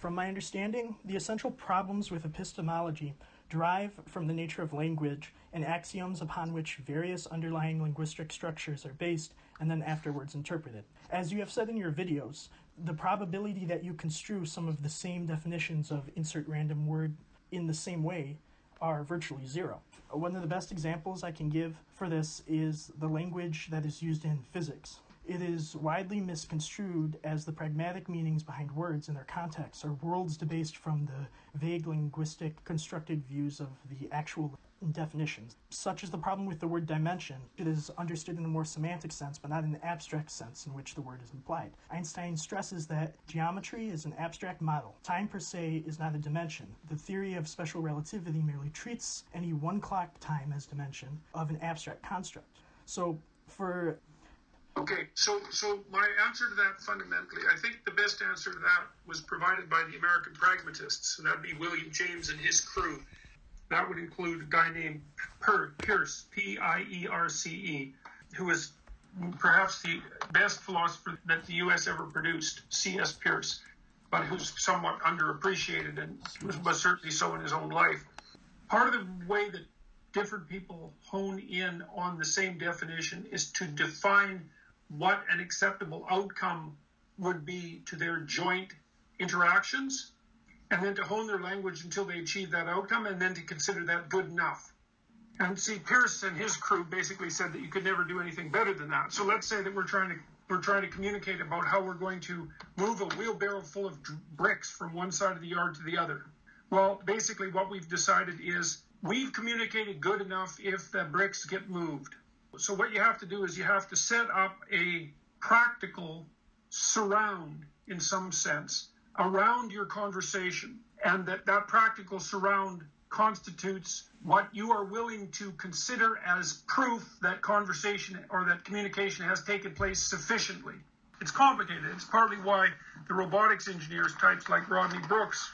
From my understanding, the essential problems with epistemology derive from the nature of language and axioms upon which various underlying linguistic structures are based and then afterwards interpreted. As you have said in your videos, the probability that you construe some of the same definitions of insert random word in the same way are virtually zero. One of the best examples I can give for this is the language that is used in physics. It is widely misconstrued as the pragmatic meanings behind words in their context are worlds debased from the vague linguistic constructed views of the actual definitions, such as the problem with the word dimension. It is understood in a more semantic sense, but not in an abstract sense in which the word is implied. Einstein stresses that geometry is an abstract model. Time per se is not a dimension. The theory of special relativity merely treats any one clock time as dimension of an abstract construct. Okay, so my answer to that fundamentally, I think the best answer to that was provided by the American pragmatists. So that'd be William James and his crew. That would include a guy named Peirce, P-I-E-R-C-E, who is perhaps the best philosopher that the U.S. ever produced, C.S. Peirce, but who's somewhat underappreciated and was certainly so in his own life. Part of the way that different people hone in on the same definition is to define what an acceptable outcome would be to their joint interactions, and then to hone their language until they achieve that outcome, and then to consider that good enough. And see, Peirce and his crew basically said that you could never do anything better than that. So let's say that we're trying to communicate about how we're going to move a wheelbarrow full of bricks from one side of the yard to the other. Well, basically what we've decided is we've communicated good enough if the bricks get moved. So what you have to do is you have to set up a practical surround, in some sense, around your conversation, and that practical surround constitutes what you are willing to consider as proof that conversation or that communication has taken place sufficiently. It's complicated. It's partly why the robotics engineers, types like Rodney Brooks,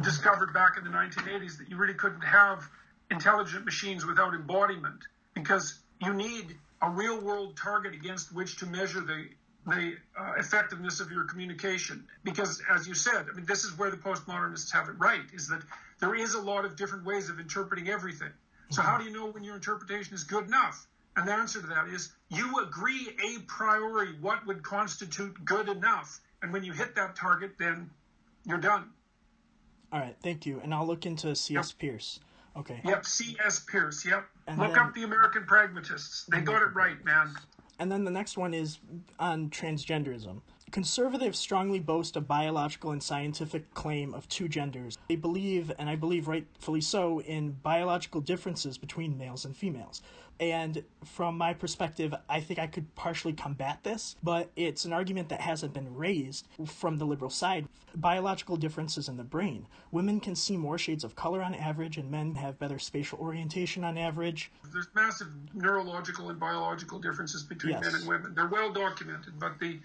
discovered back in the 1980s that you really couldn't have intelligent machines without embodiment, because you need a real-world target against which to measure the effectiveness of your communication. Because, as you said, I mean, this is where the postmodernists have it right, is that there is a lot of different ways of interpreting everything. So how do you know when your interpretation is good enough? And the answer to that is you agree a priori what would constitute good enough. And when you hit that target, then you're done. All right, thank you. And I'll look into C.S. Peirce. Okay. Yep, C.S. Peirce, yep. Look up the American pragmatists. They got it right, man. And then the next one is on transgenderism. Conservatives strongly boast a biological and scientific claim of two genders. They believe, and I believe rightfully so, in biological differences between males and females. And from my perspective, I think I could partially combat this, but it's an argument that hasn't been raised from the liberal side. Biological differences in the brain. Women can see more shades of color on average, and men have better spatial orientation on average. There's massive neurological and biological differences between men and women. They're well documented, but the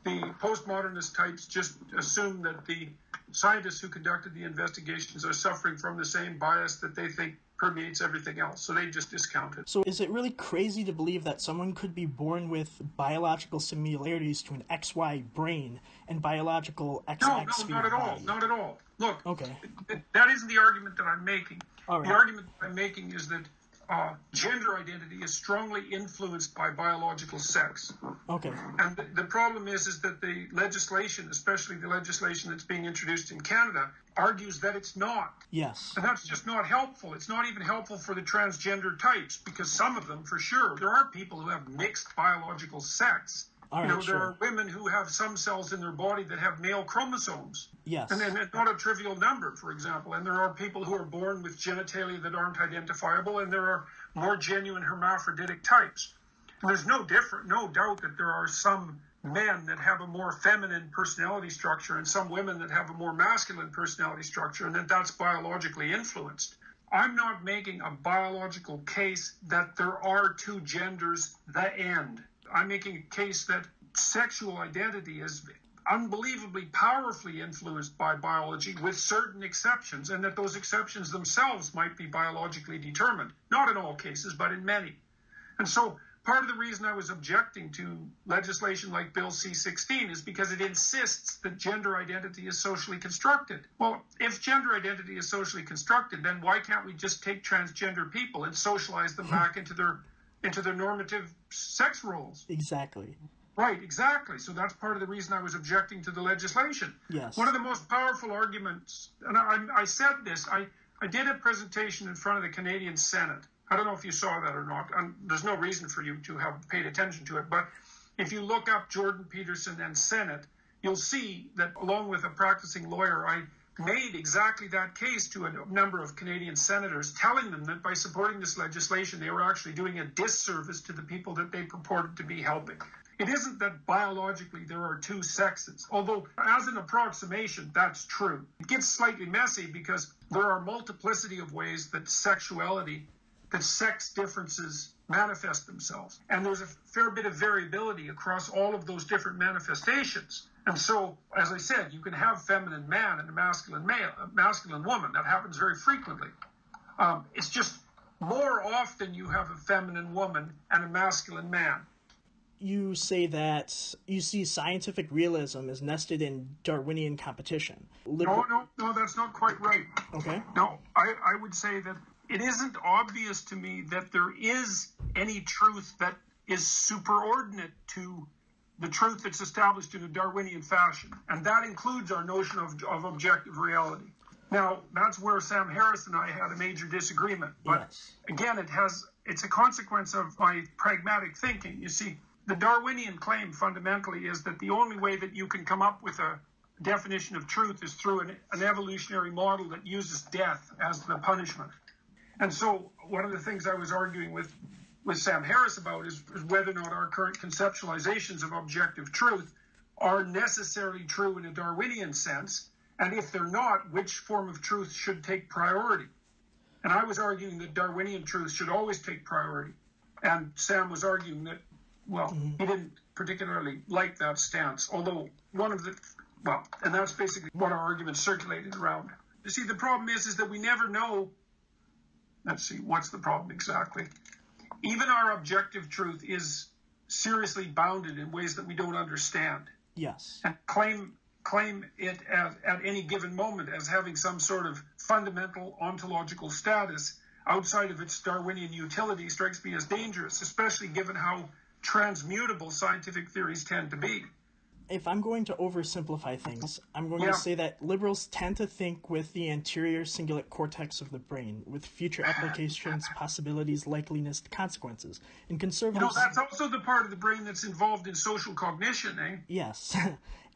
postmodernist types just assume that the scientists who conducted the investigations are suffering from the same bias that they think permeates everything else, so they just discount it. So is it really crazy to believe that someone could be born with biological similarities to an XY brain and biological XX No, not at all. body? Not at all. Look, okay. That isn't the argument that I'm making. All right. The argument that I'm making is that gender identity is strongly influenced by biological sex. Okay. And the problem is that the legislation, especially the legislation that's being introduced in Canada, argues that it's not. Yes. And that's just not helpful. It's not even helpful for the transgender types, because some of them, for sure, there are people who have mixed biological sex. All right, there are women who have some cells in their body that have male chromosomes. Yes. And then it's not a trivial number, for example. And there are people who are born with genitalia that aren't identifiable, and there are more genuine hermaphroditic types. And there's no doubt that there are some men that have a more feminine personality structure and some women that have a more masculine personality structure, and that's biologically influenced. I'm not making a biological case that there are two genders, the end. I'm making a case that sexual identity is unbelievably powerfully influenced by biology with certain exceptions, and that those exceptions themselves might be biologically determined. Not in all cases, but in many. And so part of the reason I was objecting to legislation like Bill C-16 is because it insists that gender identity is socially constructed. Well, if gender identity is socially constructed, then why can't we just take transgender people and socialize them back into their normative sex roles? Exactly. Right, exactly. So that's part of the reason I was objecting to the legislation. Yes. One of the most powerful arguments, and I said this, I did a presentation in front of the Canadian Senate. I don't know if you saw that or not. There's no reason for you to have paid attention to it. But if you look up Jordan Peterson and Senate, you'll see that along with a practicing lawyer, I made exactly that case to a number of Canadian senators, telling them that by supporting this legislation, they were actually doing a disservice to the people that they purported to be helping. It isn't that biologically there are two sexes, although as an approximation, that's true. It gets slightly messy because there are a multiplicity of ways that sex differences manifest themselves. And there's a fair bit of variability across all of those different manifestations. And so, as I said, you can have feminine man and a masculine woman. That happens very frequently. It's just more often you have a feminine woman and a masculine man. You say that you see scientific realism as nested in Darwinian competition. No, that's not quite right. Okay. No, I would say that it isn't obvious to me that there is any truth that is superordinate to the truth that's established in a Darwinian fashion. And that includes our notion of objective reality. Now, that's where Sam Harris and I had a major disagreement. But yes. Again, it's a consequence of my pragmatic thinking. You see, the Darwinian claim fundamentally is that the only way that you can come up with a definition of truth is through an evolutionary model that uses death as the punishment. And so one of the things I was arguing with Sam Harris about is whether or not our current conceptualizations of objective truth are necessarily true in a Darwinian sense, and if they're not, which form of truth should take priority. And I was arguing that Darwinian truth should always take priority, and Sam was arguing that, well, he didn't particularly like that stance, although and that's basically what our argument circulated around. You see, the problem is that we never know. Let's see, what's the problem exactly? Even our objective truth is seriously bounded in ways that we don't understand. Yes. And claim it at any given moment as having some sort of fundamental ontological status outside of its Darwinian utility strikes me as dangerous, especially given how transmutable scientific theories tend to be. If I'm going to oversimplify things, I'm going to say that liberals tend to think with the anterior cingulate cortex of the brain, with future applications, possibilities, likeliness, consequences. And conservatives... that's also the part of the brain that's involved in social cognition, eh? Yes.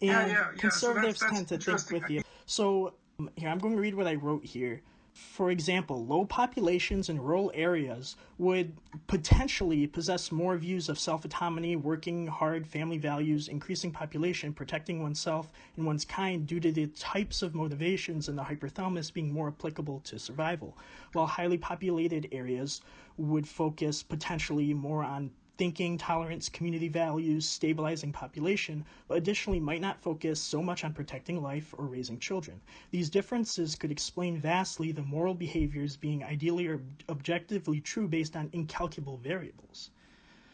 And conservatives so that's tend to think with the... So, here, I'm going to read what I wrote here. For example, low populations in rural areas would potentially possess more views of self-autonomy, working hard, family values, increasing population, protecting oneself and one's kind due to the types of motivations in the hypothalamus being more applicable to survival, while highly populated areas would focus potentially more on thinking, tolerance, community values, stabilizing population, but additionally might not focus so much on protecting life or raising children. These differences could explain vastly the moral behaviors being ideally or objectively true based on incalculable variables.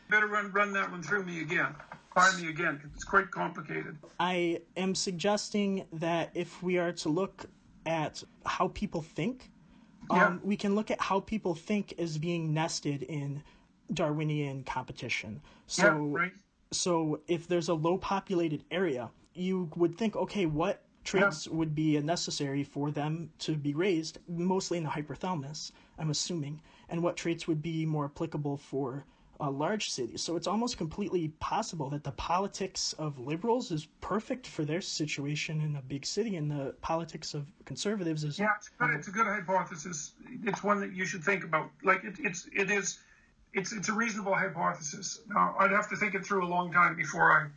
Better run that one through me again. Find me again, because it's quite complicated. I am suggesting that if we are to look at how people think, we can look at how people think as being nested in Darwinian competition. So if there's a low populated area, you would think, okay, what traits would be necessary for them to be raised, mostly in the hypothalamus, I'm assuming, and what traits would be more applicable for large cities. So it's almost completely possible that the politics of liberals is perfect for their situation in a big city, and the politics of conservatives is... Yeah, it's a good hypothesis. It's one that you should think about. Like, it's a reasonable hypothesis. Now, I'd have to think it through a long time before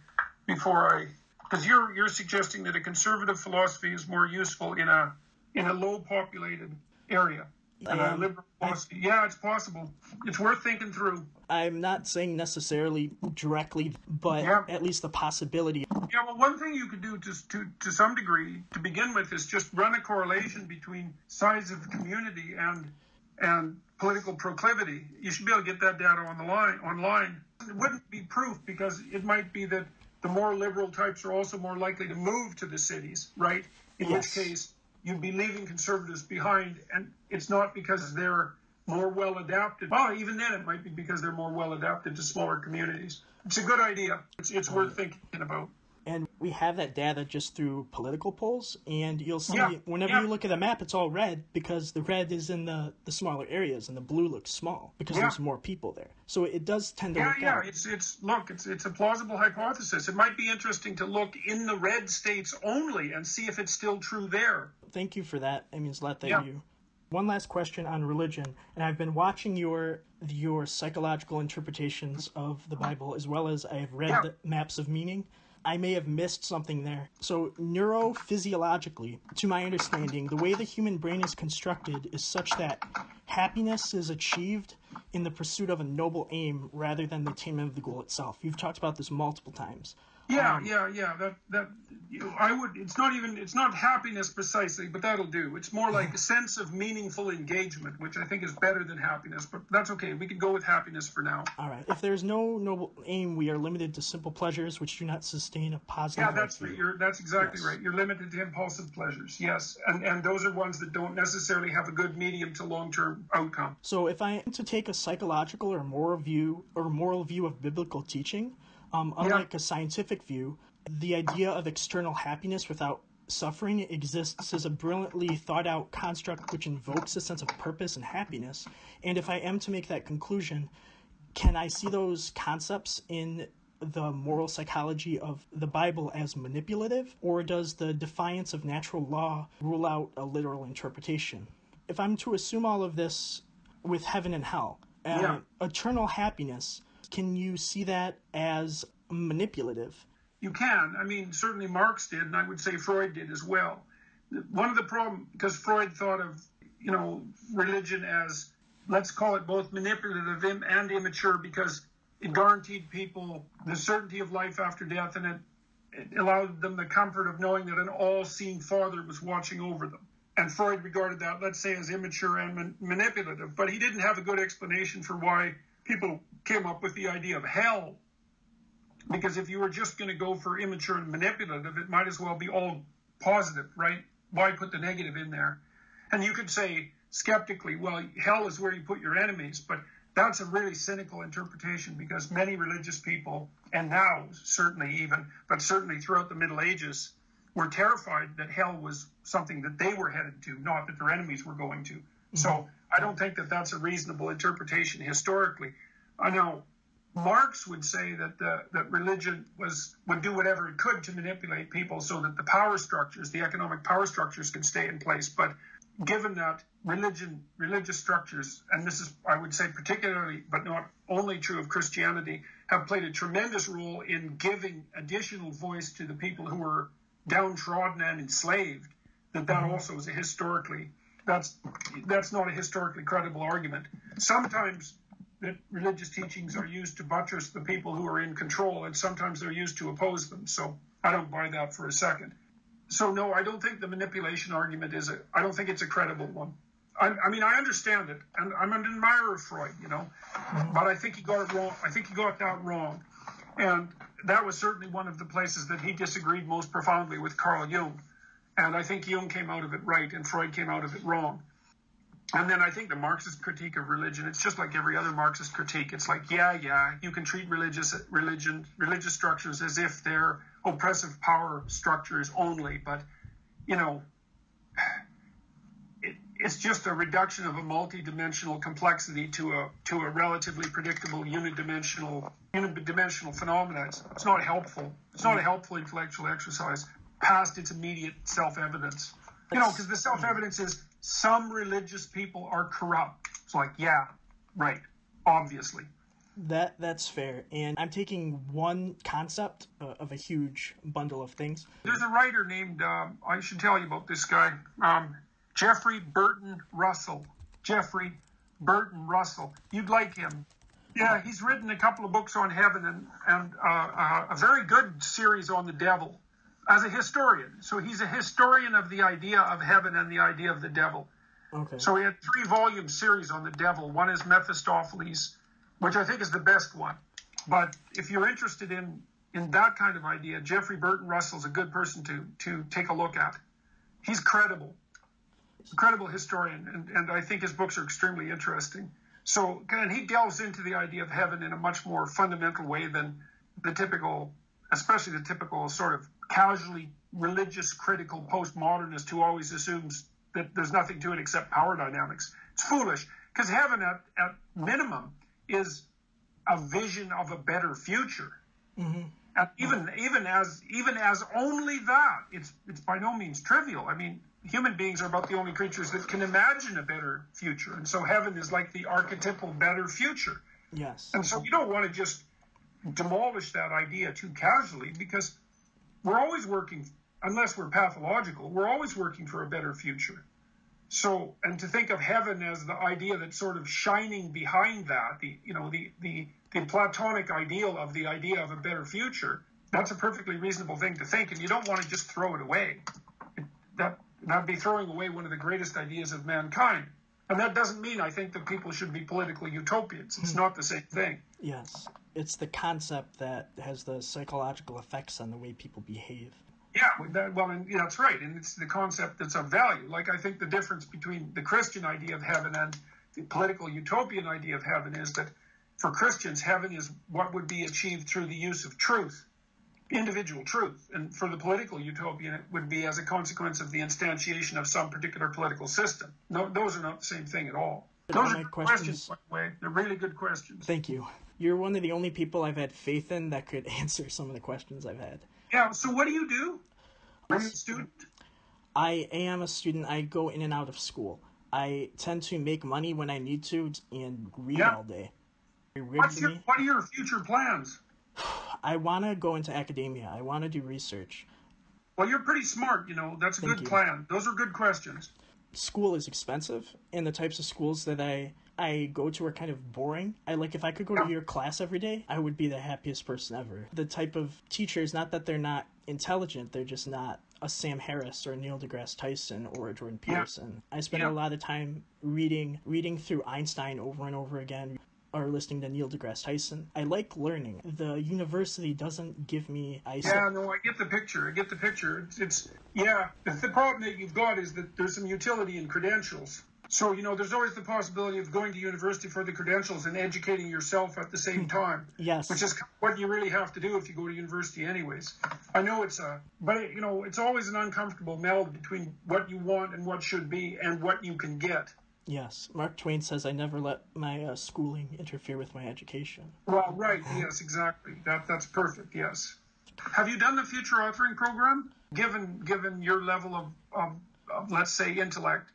I, because you're suggesting that a conservative philosophy is more useful in a low populated area than a liberal philosophy. Yeah, it's possible. It's worth thinking through. I'm not saying necessarily directly, but at least the possibility. Yeah, well, one thing you could do to some degree to begin with is just run a correlation between size of the community and political proclivity. You should be able to get that data online. It wouldn't be proof, because it might be that the more liberal types are also more likely to move to the cities, right? In which case, you'd be leaving conservatives behind, and it's not because they're more well adapted. Well, even then, it might be because they're more well adapted to smaller communities. It's a good idea. It's worth thinking about. And we have that data just through political polls, and you'll see whenever you look at a map, it's all red because the red is in the smaller areas, and the blue looks small because there's more people there. So it does tend to work out. It's a plausible hypothesis. It might be interesting to look in the red states only and see if it's still true there. Thank you for that. I mean, let that you. One last question on religion, and I've been watching your psychological interpretations of the Bible, as well as I have read the maps of meaning. I may have missed something there. So neurophysiologically, to my understanding, the way the human brain is constructed is such that happiness is achieved in the pursuit of a noble aim rather than the attainment of the goal itself. You've talked about this multiple times. It's not happiness precisely, but that'll do. It's more like a sense of meaningful engagement, which I think is better than happiness, but that's okay. We can go with happiness for now. All right. If there's no noble aim, we are limited to simple pleasures which do not sustain a positive life. That's exactly right. You're limited to impulsive pleasures. Yes. And those are ones that don't necessarily have a good medium to long-term outcome. So if I am to take a psychological or moral view of biblical teaching, unlike a scientific view, the idea of external happiness without suffering exists as a brilliantly thought-out construct which invokes a sense of purpose and happiness. And if I am to make that conclusion, can I see those concepts in the moral psychology of the Bible as manipulative, or does the defiance of natural law rule out a literal interpretation? If I'm to assume all of this with heaven and hell, eternal happiness, can you see that as manipulative? You can. I mean, certainly Marx did, and I would say Freud did as well. One of the problems, because Freud thought of, religion as, let's call it both manipulative and immature, because it guaranteed people the certainty of life after death, and it allowed them the comfort of knowing that an all-seeing father was watching over them. And Freud regarded that, let's say, as immature and manipulative, but he didn't have a good explanation for why people came up with the idea of hell. Because if you were just going to go for immature and manipulative, it might as well be all positive, right? Why put the negative in there? And you could say skeptically, well, hell is where you put your enemies, but that's a really cynical interpretation, because many religious people, and now certainly throughout the Middle Ages, were terrified that hell was something that they were headed to, not that their enemies were going to. Mm-hmm. So I don't think that that's a reasonable interpretation historically. I know Marx would say that religion would do whatever it could to manipulate people so that the economic power structures could stay in place. But given that religious structures, and this is, I would say, particularly, but not only true of Christianity, have played a tremendous role in giving additional voice to the people who were downtrodden and enslaved, that also is that's not a historically credible argument. Sometimes that religious teachings are used to buttress the people who are in control, and sometimes they're used to oppose them. So I don't buy that for a second. So no, I don't think the manipulation argument I don't think it's a credible one. I mean, I understand it, and I'm an admirer of Freud, but I think he got it wrong. I think he got that wrong. And that was certainly one of the places that he disagreed most profoundly with Carl Jung. And I think Jung came out of it right, and Freud came out of it wrong. And then I think the Marxist critique of religion, it's just like every other Marxist critique. It's like, you can treat religious structures as if they're oppressive power structures only. But, it's just a reduction of a multi-dimensional complexity to a relatively predictable unidimensional phenomena. It's not helpful. It's not a helpful intellectual exercise past its immediate self-evidence. Because the self-evidence is some religious people are corrupt. It's like, right, obviously. That's fair. And I'm taking one concept of a huge bundle of things. There's a writer named, I should tell you about this guy, Jeffrey Burton Russell. Jeffrey Burton Russell. You'd like him. Yeah, he's written a couple of books on heaven and a very good series on the devil as a historian. So he's a historian of the idea of heaven and the idea of the devil. Okay. So he had 3-volume series on the devil. One is Mephistopheles, which I think is the best one. But if you're interested in that kind of idea, Jeffrey Burton Russell's a good person to take a look at. He's credible. He's a credible historian, and I think his books are extremely interesting. So, and he delves into the idea of heaven in a much more fundamental way than the typical, especially the typical sort of casually religious critical postmodernist who always assumes that there's nothing to it except power dynamics. It's foolish, because heaven at minimum is a vision of a better future. Mm-hmm. And even as only that, it's by no means trivial. I mean, human beings are about the only creatures that can imagine a better future, and so heaven is like the archetypal better future. Yes. And so you don't want to just demolish that idea too casually, because we're always working, unless we're pathological, we're always working for a better future. So, and to think of heaven as the idea that's sort of shining behind that, the Platonic ideal of the idea of a better future, that's a perfectly reasonable thing to think, and you don't want to just throw it away. That'd be throwing away one of the greatest ideas of mankind. And that doesn't mean I think that people should be political utopians. It's not the same thing. Yes. It's the concept that has the psychological effects on the way people behave. Yeah, that's right. And it's the concept that's of value. Like, I think the difference between the Christian idea of heaven and the political utopian idea of heaven is that for Christians, heaven is what would be achieved through the use of truth, individual truth. And for the political utopian, it would be as a consequence of the instantiation of some particular political system. No, those are not the same thing at all. Those are good questions, by the way. They're really good questions. Thank you. You're one of the only people I've had faith in that could answer some of the questions I've had. Yeah, so what do you do? Are you a student? I am a student. I go in and out of school. I tend to make money when I need to and read all day. What are your future plans? I want to go into academia. I want to do research. Well, you're pretty smart, That's a good plan. Those are good questions. School is expensive, and the types of schools that I go to are kind of boring. If I could go to your class every day, I would be the happiest person ever. The type of teachers, not that they're not intelligent, they're just not a Sam Harris or Neil deGrasse Tyson or a Jordan Peterson. I spend a lot of time reading through Einstein over and over again, or listening to Neil deGrasse Tyson. I like learning. The university doesn't give me... I get the picture. It's the problem that you've got is that there's some utility in credentials. So, there's always the possibility of going to university for the credentials and educating yourself at the same time. Yes. Which is what you really have to do if you go to university anyways. I know it's always an uncomfortable meld between what you want and what should be and what you can get. Yes. Mark Twain says, I never let my schooling interfere with my education. Well, right. Yes, exactly. That's perfect. Yes. Have you done the future authoring program? Given your level of let's say, intellect,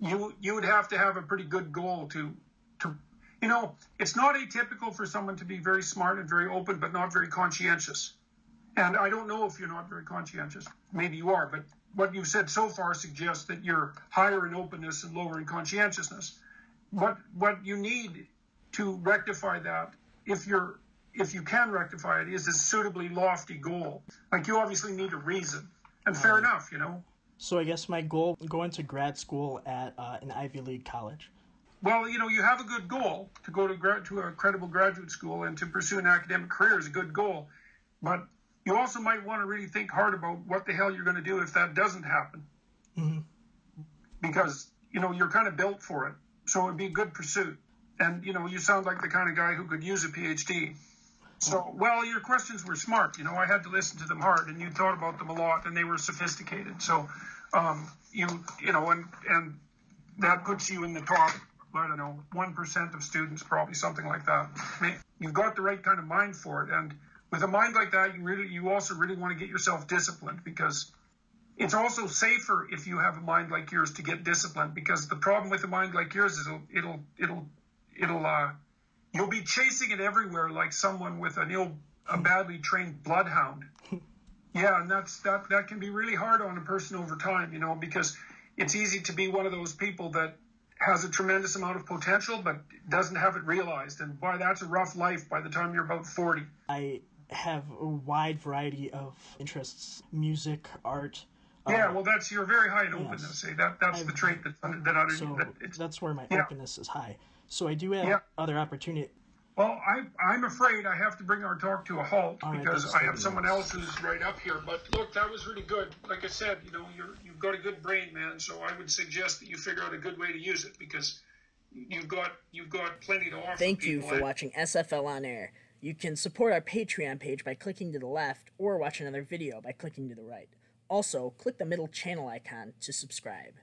you would have to have a pretty good goal to it's not atypical for someone to be very smart and very open, but not very conscientious. And I don't know if you're not very conscientious. Maybe you are, but what you've said so far suggests that you're higher in openness and lower in conscientiousness. What you need to rectify that, if you can rectify it, is a suitably lofty goal. Like, you obviously need a reason. And fair enough, So I guess my goal, going to grad school at an Ivy League college. Well, you have a good goal. To go to a credible graduate school and to pursue an academic career is a good goal. But you also might want to really think hard about what the hell you're going to do if that doesn't happen. Mm-hmm. Because, you're kind of built for it. So it would be a good pursuit. And, you sound like the kind of guy who could use a PhD. So, your questions were smart. I had to listen to them hard, and you thought about them a lot, and they were sophisticated. So, and that puts you in the top, 1% of students, probably something like that. You've got the right kind of mind for it, and with a mind like that, you also really want to get yourself disciplined, because it's also safer if you have a mind like yours to get disciplined, because the problem with a mind like yours is you'll be chasing it everywhere like someone with a badly trained bloodhound. Yeah, and that can be really hard on a person over time, because it's easy to be one of those people that has a tremendous amount of potential but doesn't have it realized. And boy, that's a rough life by the time you're about 40. I have a wide variety of interests: music, art. You're very high in openness. That's the trait that's where my openness is high. So I do have other opportunity. Well, I'm afraid I have to bring our talk to a halt because I have someone else who's right up here. But look, that was really good. Like I said, you've got a good brain, man. So I would suggest that you figure out a good way to use it because you've got plenty to offer. Thank you for watching SFL On Air. You can support our Patreon page by clicking to the left or watch another video by clicking to the right. Also, click the middle channel icon to subscribe.